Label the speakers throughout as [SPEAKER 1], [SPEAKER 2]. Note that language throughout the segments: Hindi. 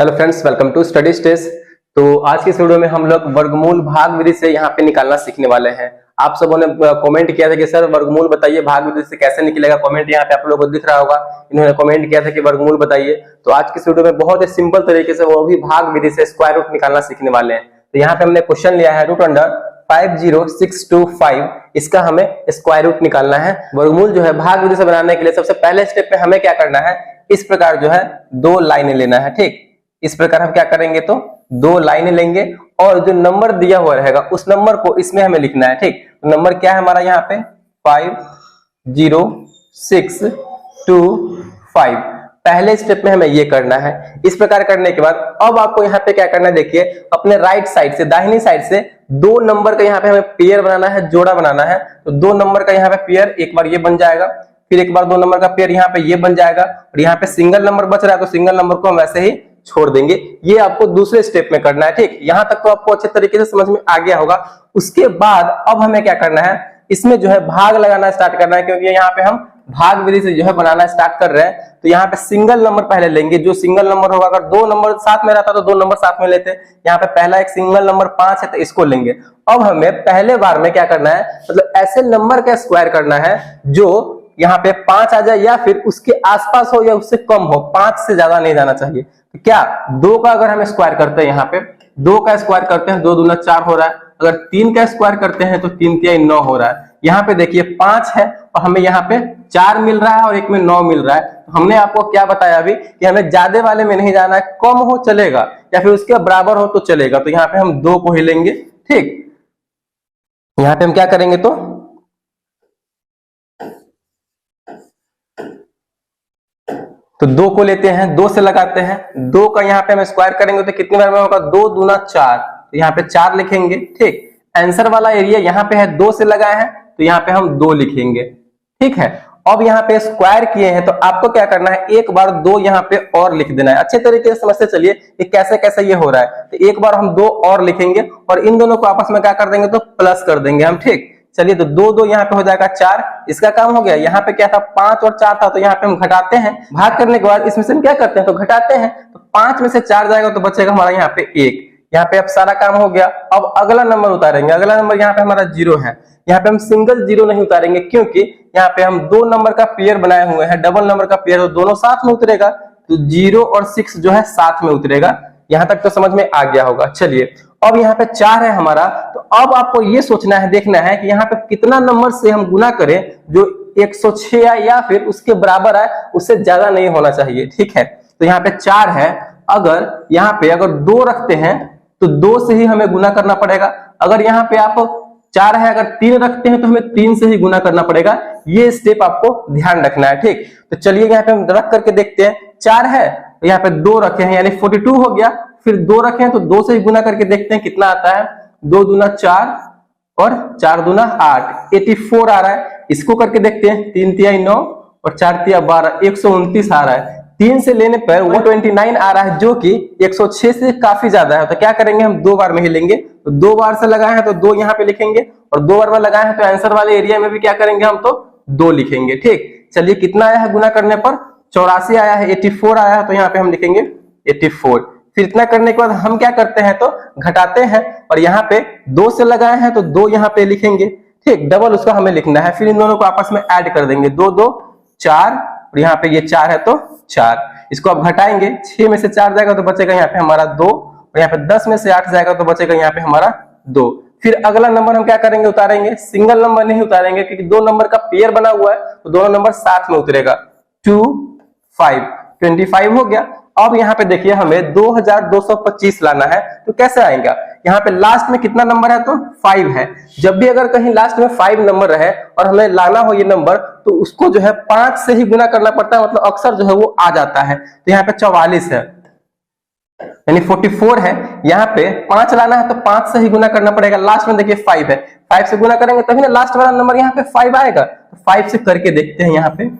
[SPEAKER 1] Hello friends, welcome to study stage. तो आज के इस वीडियो में हम लोग वर्गमूल भाग विधि से यहाँ पे निकालना सीखने वाले हैं। आप सबों ने कमेंट किया था कि सर वर्गमूल बताइए भाग विधि से कैसे निकलेगा। कमेंट यहाँ पे आप लोगों को दिख रहा होगा, इन्होंने कमेंट किया था कि वर्गमूल बताइए। तो आज की इस वीडियो में बहुत ही सिंपल तरीके से वो भी भाग विधि से स्क्वायर रूट निकालना सीखने वाले हैं। तो यहाँ पे हमने क्वेश्चन लिया है रूट अंडर 50625, इसका हमें स्क्वायर रूट निकालना है। वर्गमूल जो है भाग विधि से बनाने के लिए सबसे पहले स्टेप में हमें क्या करना है, इस प्रकार जो है दो लाइनें लेना है। ठीक, इस प्रकार हम क्या करेंगे तो दो लाइनें लेंगे और जो नंबर दिया हुआ रहेगा उस नंबर को इसमें हमें लिखना है। ठीक, नंबर क्या है हमारा यहाँ पे 50625। पहले स्टेप में हमें ये करना है। इस प्रकार करने के बाद अब आपको यहाँ पे क्या करना है, देखिए अपने राइट साइड से दाहिनी साइड से दो नंबर का यहाँ पे हमें पेयर बनाना है, जोड़ा बनाना है। तो दो नंबर का यहाँ पे पेयर एक बार ये बन जाएगा, फिर एक बार दो नंबर का पेयर यहाँ पे ये बन जाएगा और यहाँ पे सिंगल नंबर बच रहा है तो सिंगल नंबर को हम वैसे ही छोड़ देंगे। ये आपको दूसरे स्टेप में करना है। ठीक, यहां तक तो आपको अच्छे तरीके से समझ में आ गया होगा। उसके बाद अब हमें क्या करना है, इसमें जो है भाग लगाना स्टार्ट करना है, क्योंकि यहाँ पे हम भाग विधि से जो है बनाना स्टार्ट कर रहे हैं। तो यहाँ पे सिंगल नंबर पहले लेंगे, जो सिंगल नंबर होगा, अगर दो नंबर साथ में रहता तो दो नंबर साथ में लेते। यहाँ पे पहला एक सिंगल नंबर 5 है तो इसको लेंगे। अब हमें पहले बार में क्या करना है, मतलब ऐसे नंबर का स्क्वायर करना है जो यहाँ पे 5 आ जाए या फिर उसके आसपास हो या उससे कम हो, 5 से ज्यादा नहीं जाना चाहिए। तो क्या 2 का अगर हम स्क्वायर करते हैं, यहाँ पे 2 का स्क्वायर करते हैं 2 दूना 4 हो रहा है। अगर 3 का स्क्वायर करते हैं तो 3 तिहाई 9 हो रहा है। यहाँ पे देखिए 5 है और हमें यहाँ पे 4 मिल रहा है और एक में 9 मिल रहा है। तो हमने आपको क्या बताया अभी कि हमें ज्यादा वाले में नहीं जाना है, कम हो चलेगा या फिर उसके बराबर हो तो चलेगा। तो यहाँ पे हम 2 को ही लेंगे। ठीक, यहाँ पे हम क्या करेंगे तो 2 को लेते हैं, 2 से लगाते हैं। 2 का यहाँ पे हम स्क्वायर करेंगे तो कितनी बार में होगा, 2 दूना 4, तो यहाँ पे 4 लिखेंगे। ठीक, आंसर वाला एरिया यहाँ पे है 2 से लगाए हैं तो यहाँ पे हम 2 लिखेंगे। ठीक है, अब यहाँ पे स्क्वायर किए हैं तो आपको क्या करना है, एक बार 2 यहाँ पे और लिख देना है। अच्छे तरीके से समझते चलिए कि कैसे कैसे ये हो रहा है। तो एक बार हम 2 और लिखेंगे और इन दोनों को आपस में क्या कर देंगे तो प्लस कर देंगे हम। ठीक, चलिए तो 2 2 यहाँ पे हो जाएगा 4, इसका काम हो गया। यहाँ पे क्या था 5 और 4 था तो यहाँ पे हम घटाते हैं। भाग करने के बाद इसमें से हम क्या करते हैं तो घटाते हैं। तो 5 में से 4 जाएगा तो बचेगा हमारा यहाँ पे 1। यहाँ पे अब सारा काम हो गया। अब अगला नंबर उतारेंगे। अगला नंबर यहाँ पे हमारा 0 है। यहाँ पे हम सिंगल 0 नहीं उतारेंगे क्योंकि यहाँ पे हम 2 नंबर का पेयर बनाए हुए हैं, डबल नंबर का पेयर, तो दोनों साथ में उतरेगा। तो 0 और 6 जो है साथ में उतरेगा। यहाँ तक तो समझ में आ गया होगा। चलिए अब यहाँ पे 4 है हमारा। तो अब आपको ये सोचना है, देखना है कि यहाँ पे कितना नंबर से हम गुना करें जो 106 आए या फिर उसके बराबर आए, उससे ज्यादा नहीं होना चाहिए। ठीक है, तो यहाँ पे 4 है। अगर यहाँ पे अगर 2 रखते हैं तो 2 से ही हमें गुना करना पड़ेगा। अगर यहाँ पे आप 4 है, अगर 3 रखते हैं तो हमें 3 से ही गुना करना पड़ेगा। ये स्टेप आपको ध्यान रखना है। ठीक, तो चलिए यहाँ पे हम रख करके देखते हैं। 4 है तो यहाँ पे 2 रखे हैं यानी 42 हो गया। फिर 2 रखे हैं तो 2 से ही गुना करके देखते हैं कितना आता है। 2 दूना 4 और 4 दूना 8, 84 आ रहा है। इसको करके देखते हैं। 3 तिहाई 9 और 4 तिहाई 12, 129 आ रहा है। 3 से लेने पर 129 आ रहा है जो कि 106 से काफी ज्यादा है। तो क्या करेंगे, हम 2 बार में ही लेंगे। तो 2 बार से लगाए हैं तो 2 यहाँ पे लिखेंगे और 2 बार में लगाए हैं तो आंसर वाले एरिया में भी क्या करेंगे हम तो 2 लिखेंगे। ठीक, चलिए कितना आया है गुना करने पर, 84 आया है, 84 आया है तो यहाँ पे हम लिखेंगे 84। फिर इतना करने के बाद हम क्या करते हैं तो घटाते हैं और यहाँ पे 2 से लगाए हैं तो 2 यहाँ पे लिखेंगे। ठीक, डबल उसका हमें लिखना है। फिर इन दोनों को आपस में ऐड कर देंगे। 2 2 4 और यहाँ पे ये 4 है तो 4। इसको आप घटाएंगे। 6 में से 4 जाएगा तो बचेगा यहाँ पे हमारा 2 और यहाँ पे 10 में से 8 जाएगा तो बचेगा यहाँ पे हमारा 2। फिर अगला नंबर हम क्या करेंगे, उतारेंगे। सिंगल नंबर नहीं उतारेंगे क्योंकि 2 नंबर का पेयर बना हुआ है तो दोनों नंबर साथ में उतरेगा। 2 5, 25 हो गया। अब यहाँ पे देखिए हमें 2225 लाना है। तो कैसे आएगा, यहाँ पे लास्ट में कितना नंबर है तो 5 है। जब भी अगर कहीं लास्ट में 5 नंबर रहे और हमें लाना हो ये नंबर तो उसको जो है 5 से ही गुना करना पड़ता है, मतलब अक्सर जो है वो आ जाता है। तो यहाँ पे 44 है यानी 44 है। यहाँ पे 5 लाना है तो 5 से ही गुना करना पड़ेगा। लास्ट में देखिए 5 है, 5 से गुना करेंगे तभी ना लास्ट वाला नंबर यहाँ पे 5 आएगा। तो 5 से करके देखते हैं। यहाँ पे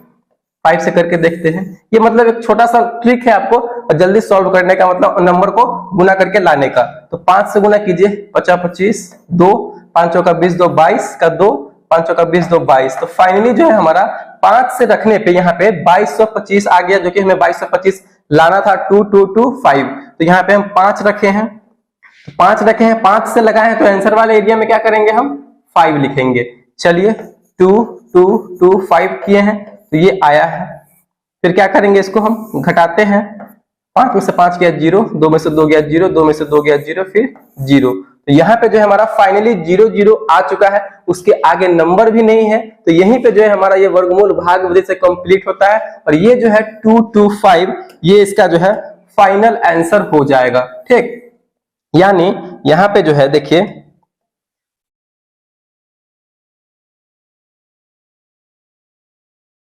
[SPEAKER 1] 5 से करके देखते हैं। ये मतलब एक छोटा सा ट्रिक है आपको जल्दी सॉल्व करने का, मतलब नंबर को गुना करके लाने का। तो 5 से गुना कीजिए, 50 25, 2 5 का 20, 2 22 का 2, 5 का 20, 2 22। तो फाइनली जो है हमारा 5 से रखने पे यहाँ पे 2225 आ गया, जो कि हमें 2225 लाना था 2225। तो यहाँ पे हम 5 रखे हैं, 5 रखे हैं, 5 से लगाए हैं, तो आंसर वाले एरिया में क्या करेंगे हम 5 लिखेंगे। चलिए 2 2 2 5 किए हैं तो ये आया है। फिर क्या करेंगे, इसको हम घटाते हैं, 5 में से 5 गया 0, 2 में से 2 गया 0, 2 में से 2 गया 0, फिर 0। तो यहाँ पे जो है हमारा फाइनली 0 0 आ चुका है, उसके आगे नंबर भी नहीं है, तो यहीं पे जो है हमारा ये वर्गमूल भाग विधि से कंप्लीट होता है और ये जो है 225 ये इसका जो है फाइनल आंसर हो जाएगा। ठीक, यानी यहां पे जो है देखिए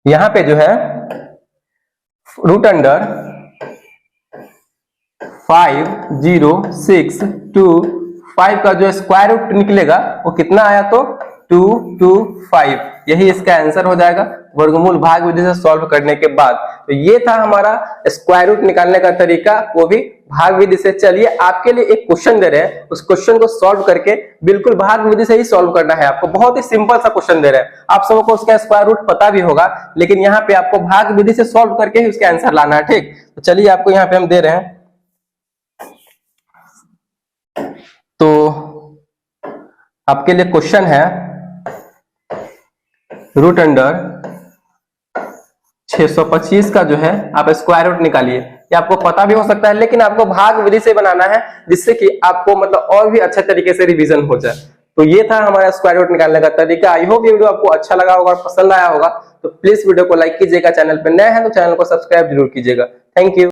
[SPEAKER 1] यहां पे जो है रूट अंडर 5062 का जो स्क्वायर रूट निकलेगा वो कितना आया, तो 225, यही इसका आंसर हो जाएगा वर्गमूल भाग विधि से सॉल्व करने के बाद। तो ये था हमारा स्क्वायर रूट निकालने का तरीका, वो भी भाग विधि से। चलिए आपके लिए एक क्वेश्चन दे रहे हैं, उस क्वेश्चन को सॉल्व करके बिल्कुल भाग विधि से ही सॉल्व करना है आपको। बहुत ही सिंपल सा क्वेश्चन दे रहे हैं, आप सबको उसका स्क्वायर रूट पता भी होगा, लेकिन यहाँ पे आपको भाग विधि से सॉल्व करके ही उसका आंसर लाना है। ठीक, तो चलिए आपको यहाँ पे हम दे रहे हैं, तो आपके लिए क्वेश्चन है रूट अंडर 625 का जो है आप स्क्वायर रूट निकालिए। ये आपको पता भी हो सकता है, लेकिन आपको भाग विधि से बनाना है, जिससे कि आपको मतलब और भी अच्छे तरीके से रिवीजन हो जाए। तो ये था हमारा स्क्वायर रूट निकालने का तरीका। आई होप ये वीडियो आपको अच्छा लगा होगा और पसंद आया होगा। तो प्लीज वीडियो को लाइक कीजिएगा, चैनल पर नए हैं तो चैनल को सब्सक्राइब जरूर कीजिएगा। Thank you.